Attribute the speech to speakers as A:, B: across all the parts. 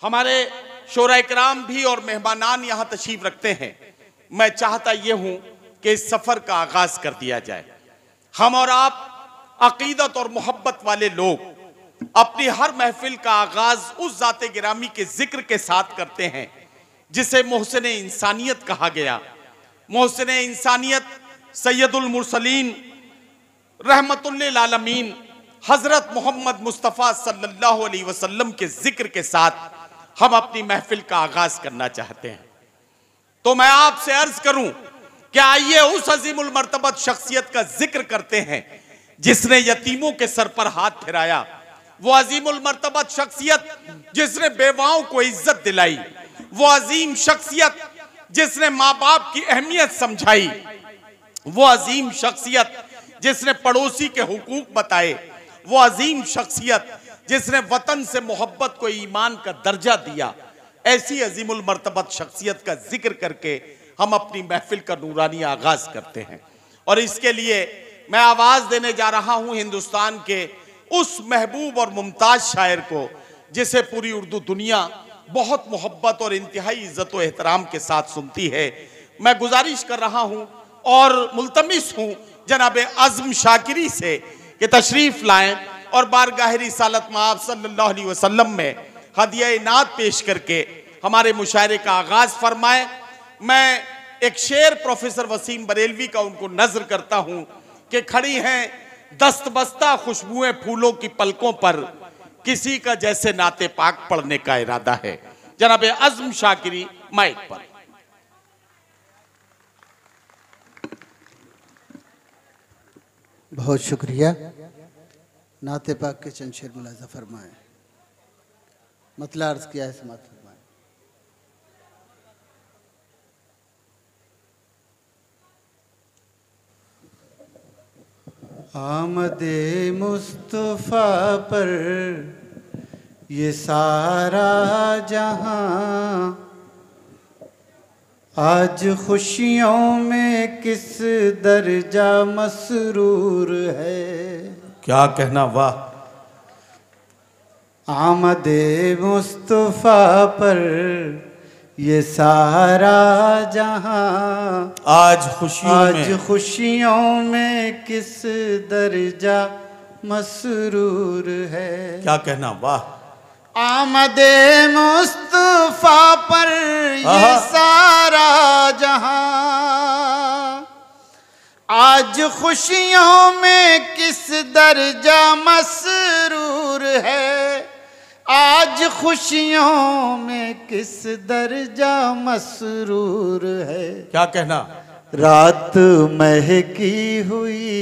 A: हमारे शोरा इकराम भी और मेहमानान यहाँ तशरीफ रखते हैं। मैं चाहता ये हूँ कि इस सफ़र का आगाज़ कर दिया जाए। हम और आप अकीदत और मोहब्बत वाले लोग अपनी हर महफिल का आगाज़ उस ज़ाते गिरामी के जिक्र के साथ करते हैं जिसे मोहसिन इंसानियत कहा गया। मोहसिन इंसानियत सैयदुल मुरसलीन रहमतुल लिल आलमीन हज़रत मोहम्मद मुस्तफ़ा सल्लल्लाहु अलैहि वसल्लम के जिक्र के साथ हम अपनी महफिल का आगाज़ करना चाहते हैं। तो मैं आपसे अर्ज करूं कि आइए उस अजीमुल मर्तबत शख्सियत का जिक्र करते हैं जिसने यतीमों के सर पर हाथ फिराया। वो अजीमुल मर्तबत शख्सियत जिसने बेवाओं को इज्जत दिलाई। वो अजीम शख्सियत जिसने माँ बाप की अहमियत समझाई। वो अजीम शख्सियत जिसने पड़ोसी के हुकूक बताए। वो अजीम शख्सियत जिसने वतन से मोहब्बत को ईमान का दर्जा दिया। ऐसी अजीमुल मर्तबत शख्सियत का जिक्र करके हम अपनी महफिल का नूरानी आगाज करते हैं। और इसके लिए मैं आवाज देने जा रहा हूं हिंदुस्तान के उस महबूब और मुमताज शायर को जिसे पूरी उर्दू दुनिया बहुत मोहब्बत और इंतहाई इज्जत व एहतराम के साथ सुनती है। मैं गुजारिश कर रहा हूं और मुल्तमिस हूं जनाब अज़्म शाकिरी से कि तशरीफ लाएं और बारगाह रिसालत मआब सल्लल्लाहु अलैहि वसल्लम में हदिया नात पेश करके हमारे मुशायरे का आगाज फरमाएं। मैं एक शेर प्रोफेसर वसीम बरेलवी का उनको नजर करता हूं कि खड़ी हैं दस्तबस्ता खुशबुएं फूलों की पलकों पर, किसी का जैसे नाते पाक पढ़ने का इरादा है। जनाब अज़्म शाकिरी माइक पर।
B: बहुत शुक्रिया। नाते पाक के चंद शेर मुलाजा फरमाएं। मतला अर्ज किया है, समात फरमाएं। आमदे मुस्तफ़ा पर ये सारा जहां आज खुशियों में किस दर्जा मसरूर है।
A: क्या कहना, वाह।
B: आमदे मुस्तफ़ा पर ये सारा जहां
A: आज
B: खुशियों में किस दर्जा मसरूर है।
A: क्या कहना, वाह।
B: आमदे मुस्तफ़ा पर ये सारा जहां आज खुशियों में किस दर्जा मसरूर है। आज खुशियों में किस दर्जा मसरूर है।
A: क्या कहना।
B: रात महकी हुई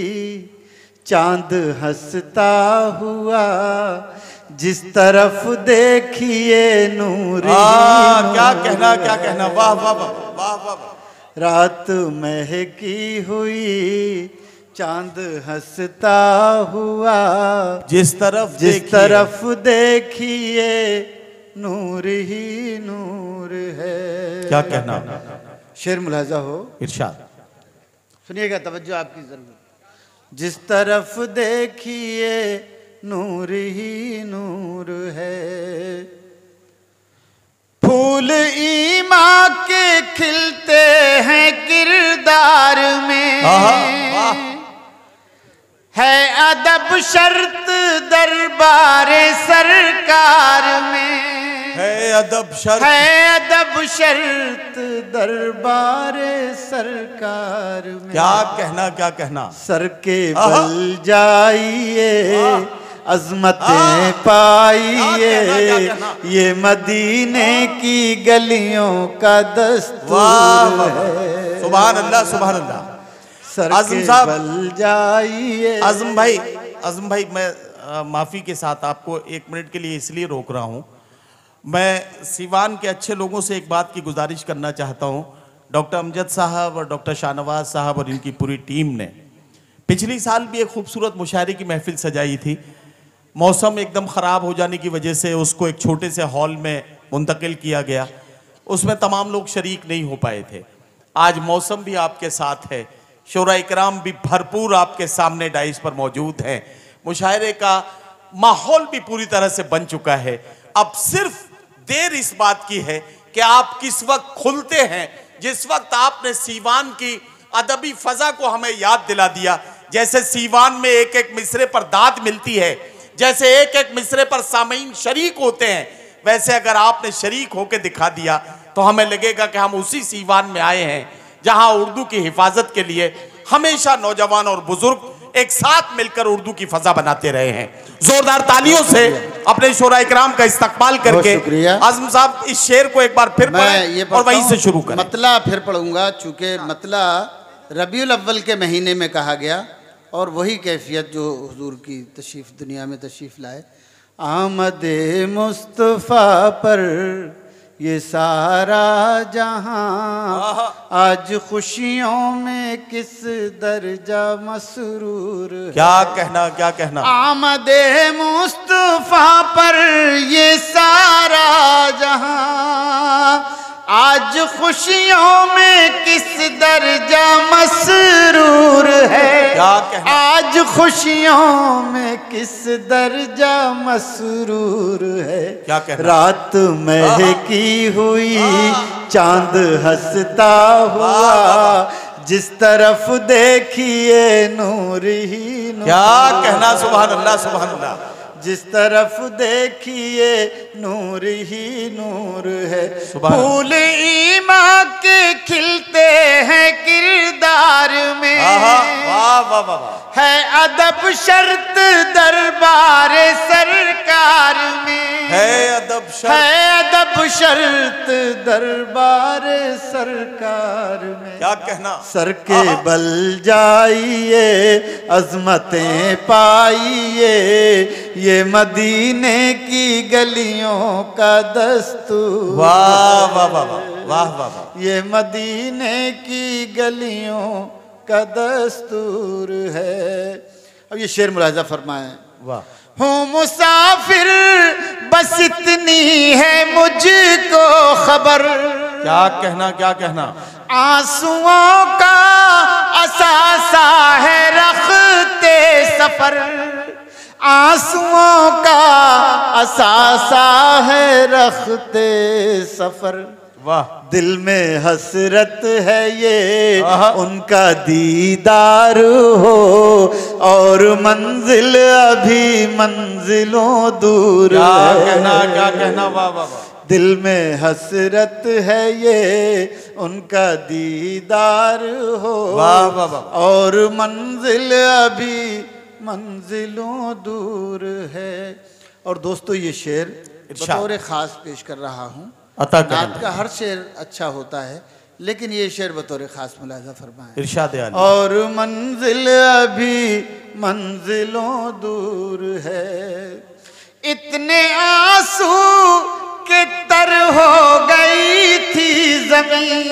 B: चांद हंसता हुआ जिस तरफ देखिए नूर।
A: क्या कहना, क्या कहना, वाह वाह वाह वाह।
B: रात महकी हुई चांद हंसता हुआ जिस तरफ देखिए नूर ही नूर है।
A: क्या कहना।
B: शेर मुलाजा हो,
A: इरशाद
B: सुनिएगा, तवज्जो आपकी जरूर। जिस तरफ देखिए नूर ही नूर है। फूल ईमा के खिलते हैं किरदार में। है अदब शर्त दरबारे सरकार में।
A: है अदब
B: शर्त दरबारे सरकार में।
A: क्या कहना, क्या कहना।
B: सर के बल जाइए अज़मतें पाइए ये मदीने की गलियों का दस्तूर है।
A: सुभान अल्लाह, सुभान अल्लाह।
B: आज़म साहब बल जाइए।
A: आज़म भाई मैं माफ़ी के साथ आपको 1 मिनट के लिए इसलिए रोक रहा हूँ। मैं सिवान के अच्छे लोगों से एक बात की गुजारिश करना चाहता हूँ। डॉक्टर अमजद साहब और डॉक्टर शाहनवाज साहब और इनकी पूरी टीम ने पिछली साल भी एक खूबसूरत मुशायरे की महफिल सजाई थी। मौसम एकदम ख़राब हो जाने की वजह से उसको एक छोटे से हॉल में मुंतकिल किया गया। उसमें तमाम लोग शरीक नहीं हो पाए थे। आज मौसम भी आपके साथ है, शोरा इकराम भी भरपूर आपके सामने डाइस पर मौजूद है। मुशायरे का माहौल भी पूरी तरह से बन चुका है। अब सिर्फ देर इस बात की है कि आप किस वक्त खुलते हैं। जिस वक्त आपने सीवान की अदबी फजा को हमें याद दिला दिया, जैसे सीवान में एक एक मिसरे पर दाद मिलती है, जैसे एक एक मिसरे पर सामीन शरीक होते हैं, वैसे अगर आपने शरीक होकर दिखा दिया तो हमें लगेगा कि हम उसी सीवान में आए हैं जहां उर्दू की हिफाजत के लिए हमेशा नौजवान और बुजुर्ग एक साथ मिलकर उर्दू की फजा बनाते रहे हैं। जोरदार तालियों से अपने शोरा इकराम का इस्तकबाल करके आजम साहब इस शेर को एक बार फिर पढ़ें और वहीं से शुरू करें।
B: मतला फिर पढ़ूंगा, चूंकि मतला रबीउल अव्वल के महीने में कहा गया और वही कैफियत जो हुजूर की तशरीफ दुनिया में तशरीफ लाए। आमदे मुस्तफ़ा पर ये सारा जहां आज खुशियों में किस दर्जा मसरूर है।
A: क्या कहना
B: आमदे मुस्तफ़ा पर ये सारा जहां आज खुशियों में किस दर्जा मसरूर है।
A: क्या कहना
B: आज खुशियों में किस दर्जा मसरूर है।
A: क्या कहना
B: रात महकी हुई चांद हंसता हुआ जिस तरफ देखिए नूर ही नूर।
A: क्या कहना सुभान अल्लाह सुभान अल्लाह।
B: जिस तरफ देखिए नूर ही नूर है। फूल ईमान के खिलते हैं किरदार में।
A: वाह वाह वाह।
B: है अदब शर्त दरबार सरकार में।
A: है अदब
B: शर्त दरबार सरकार में।
A: क्या कहना
B: सर के बल जाइए अजमतें पाइए ये मदीने की गलियों का दस्तूर।
A: वाह वाह वाह वाह वाह वाह।
B: ये मदीने की गलियों का दस्तूर है। अब ये शेर मुलाजा फरमाए।
A: वाह।
B: हूँ मुसाफिर बस इतनी है मुझको खबर।
A: क्या कहना
B: आंसुओं का असासा है रखते सफर। आंसुओं का असासा है रखते सफर।
A: वाह।
B: दिल में हसरत है ये उनका दीदार हो और मंजिल अभी मंजिलों दूर है।
A: क्या कहना वाह वाह वाह।
B: दिल में हसरत है ये उनका दीदार हो
A: वाह वाह वाह।
B: और मंजिल अभी मंजिलों दूर है। और दोस्तों ये शेर बतौर खास पेश कर रहा हूँ। नात का हर शेर अच्छा होता है लेकिन ये शेर बतौर खास मुलाजा फरमाए।
A: इरशाद आली।
B: और मंजिल अभी मंजिलों दूर है। इतने आंसू के तर हो गई थी जमीन।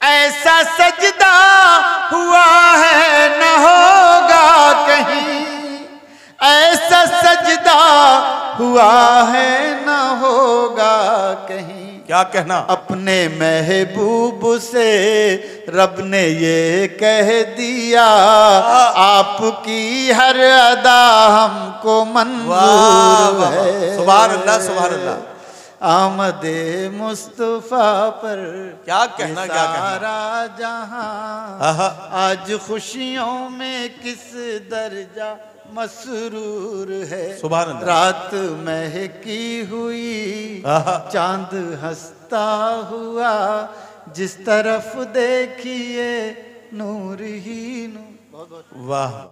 B: ऐसा सजदा हुआ है न होगा कहीं। ऐसा सजदा हुआ है न होगा कहीं।
A: क्या कहना
B: अपने महबूब से रब ने ये कह दिया आपकी हर अदा हमको मंजूर है।
A: सुभान अल्लाह सुभान अल्लाह।
B: आमदे मुस्तफा पर
A: क्या कहना
B: सारा जहां आज खुशियों में किस दर्जा मसरूर है।
A: सुभान अल्लाह।
B: रात महकी हुई चांद हंसता हुआ जिस तरफ देखिए नूर ही नूर।
A: वाह।